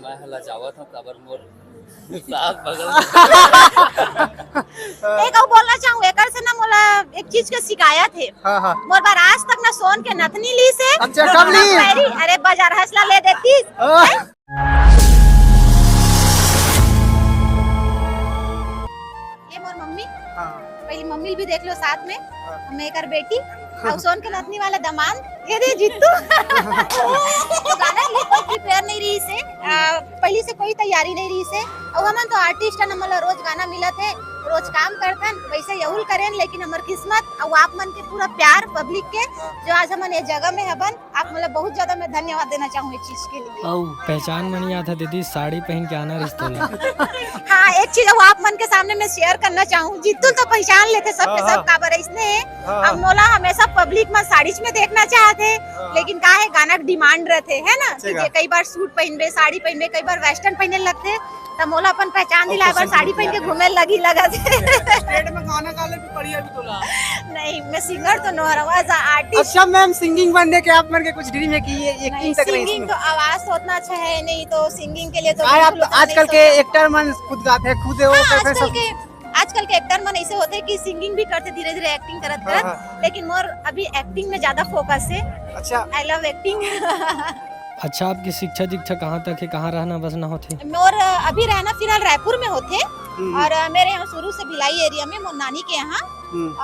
मैं हला जावत हूँ काबर मोर साग बगल एक और बोलना चाहूँ एकर से ना मोला एक चीज के शिकायत है। हाँ हाँ मोर बार आज तक ना सोन के नथनी ली से। अच्छा, कब ली? अरे बाजार हंसला ले देती। ये मोर मम्मी पहली मम्मी भी देख लो साथ में हम एकर बेटी और सोन के नथनी वाला दमान ये दे जित्तू तो गाना ले कोई प्रिपेयर नहीं रही से पहली से कोई तैयारी नहीं रही से और हमन तो आर्टिस्ट है मतलब रोज गाना मिला थे रोज काम करतन वैसे यहुल करें लेकिन हमार किस्मत और आप मन के पूरा प्यार पब्लिक के जो आज हमन ये जगह में हबन आप मतलब बहुत ज्यादा मैं धन्यवाद देना चाहूँ इस चीज के लिए। पहचान में नहीं आता दीदी साड़ी पहन के आना रिश्ते में। हाँ एक चीज वो आप मन के सामने मैं शेयर करना चाहूँ जितू तो पहचान लेते सबके सब काबर इसने हम मोला हमेशा पब्लिक में साड़ी में देखना चाहते लेकिन का है गाना डिमांड रहते है ना कि कई बार सूट पहनबे साड़ी पहनबे कई बार वेस्टर्न पहनने लगते तब मोला अपन पहचान दिला बार साड़ी पहन के घूमे लगी लगा स्टेट में गाना गाले भी बढ़िया भी तोला नहीं मैं सिंगर तो नो एज आर्टिस्ट। अच्छा मैम सिंगिंग बनने के आप मन के कुछ ड्रीम है कि ये एक्टिंग तक रही सिंगिंग तो आवाज तो उतना अच्छा है नहीं तो सिंगिंग के लिए तो आप आजकल के एक्टर मन खुद गाते हैं खुद आजकल के एक्टर मन ऐसे होते हैं कि सिंगिंग भी करते धीरे धीरे एक्टिंग करत लेकिन मोर अभी एक्टिंग में ज्यादा फोकस है। अच्छा आई लव एक्टिंग। अच्छा आपकी शिक्षा दीक्षा कहाँ तक है कहाँ रहना बसना होते? मोर अभी रहना फिलहाल रायपुर में होते और मेरे यहाँ शुरू से भिलाई एरिया में मोर नानी के यहाँ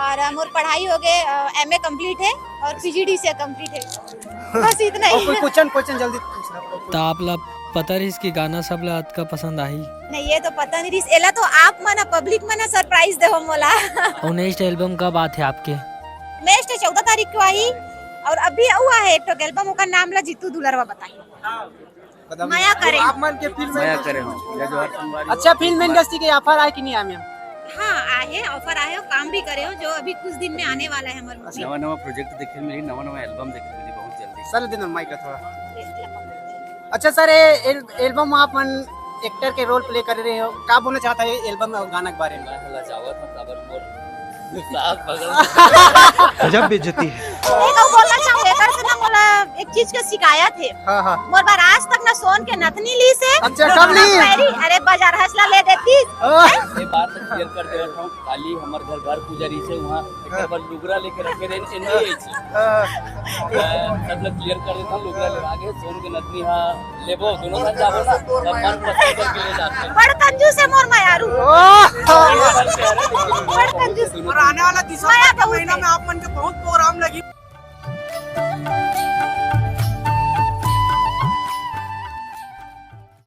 और मोर पढ़ाई हो गए MA कंप्लीट है और PGD से कंप्लीट है बस इतना ही। क्वेश्चन जल्दी तो आप लोग पता रही इसकी गाना सब लोग का पसंद आई नहीं ये तो पता नहीं रही एला तो आप मना पब्लिक मना सरप्राइज दे हो मोला। और नेक्स्ट एल्बम कब आते आपके? नेक्स्ट 14 तारीख को आई और अभी हुआ है एक तो एल्बम का नाम ला जीतू दुलरवा बताइए माया करे आप मन के फिल्म माया करे हो। अच्छा फिल्म इंडस्ट्री के ऑफर आए कि नहीं आए मैम? हाँ आए ऑफर आए हो काम भी करे हो जो अभी कुछ दिन में आने वाला है हमारे मूवी। नवा प्रोजेक्ट देखे मिली नवा एल्बम देखे मिली बहुत जल्दी। सर देना माइक का थोड़ा। अच्छा सर एल्बम आप मन एक्टर के रोल प्ले कर रहे हो क्या बोलना चाहता है एल्बम और गाना के बारे में? मैं हला जावत हूँ काबर मोर साग बगल गजब बेइज्जती है। एक और बोलना चाहूँ एकर से ना मोला एक चीज के शिकायत है। हाँ मोर बार आज तक ना सोन के नथनी ली से। अच्छा, कब ली? अरे बाजार हंसला ले देती। ये बात क्लियर कर दे रहा हूँ खाली हमार घर पुजारी से वहाँ एक बार लुगरा लेके रखे रहे नहीं सब लोग क्लियर कर देता हूँ लुगरा ले आगे सोन के नथनी हाँ लेबो दोनों साथ जाबो ना सब मन पसंद करके ले जाते हैं। बड़ कंजूस है मोर मायारू बड़ कंजूस। और आने वाला दिसंबर के महीना में आप मन के बहुत प्रोग्राम लगी।